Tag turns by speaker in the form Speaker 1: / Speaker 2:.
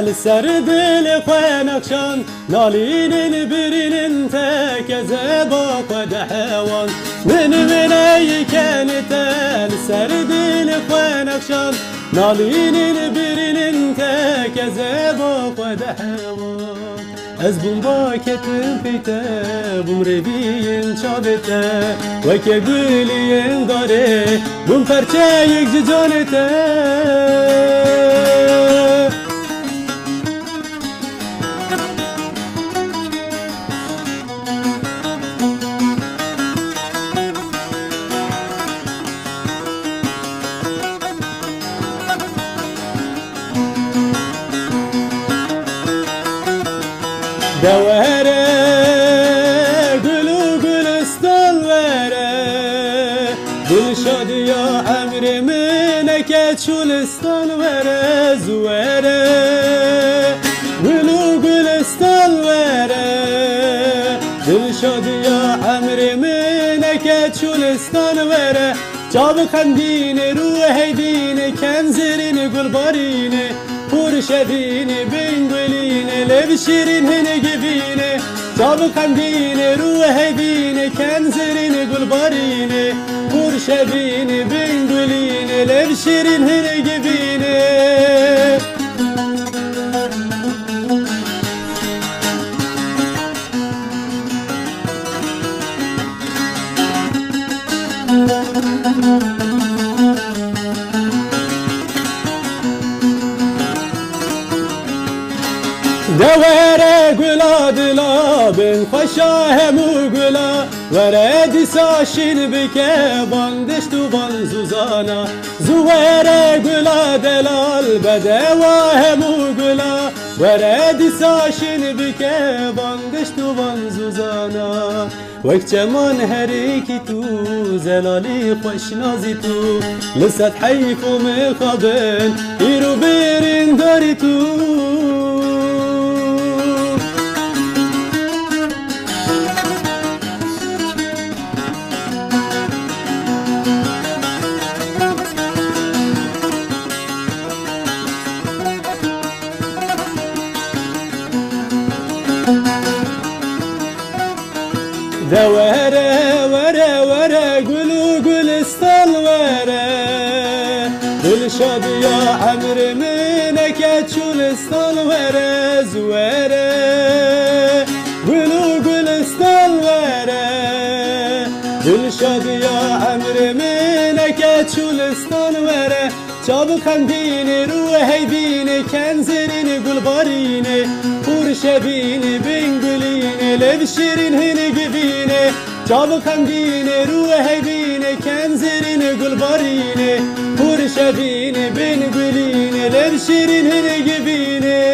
Speaker 1: لسر دل خواه نقشان نالين برين تكذا باق دحوان من اي كانت لسر دل خواه نقشان نالين برين تكذا باق دحوان از بوم باکتم پیته بوم رویین چابته و که گلین داره بوم پرچه یک جانته دواره گلو گلستان وره دل شادی یا عمر منکت شلستان وره زوره گلو گلستان وره دل شادی یا عمر منکت شلستان وره جاب خندین روح دین کنزرین گلبارین پرشدین بین گلین لب شیرین هنگبینه جاب خندین روح دین کنزرین گلبارین پرشدین بین گلین لب شیرین هنگبینه دواره گلا دلا بن خوشا همو گلا وره دیساشین بکه باندشت و بانزوزانا زواره گلا دلال بده و همو گلا وره دیساشین بکه باندشت و بانزوزانا وقت چمان هریکی تو زلالی خوشنازی تو لسد حیف و مخابن ایرو بیرین داری تو دواره وره وره گلو گلستان وره دل شاد یا عمر منکت شلستان وره زوره گلو گلستان وره دل شاد یا عمر منکت شلستان وره چاب خندین روح دین کنزرین گلبارین پرشدین بین گلین لب شیرین هنگبینه چاب خندین روح دین کنزرین گلبارین پرشدین بین گلین لب شیرین هنگبینه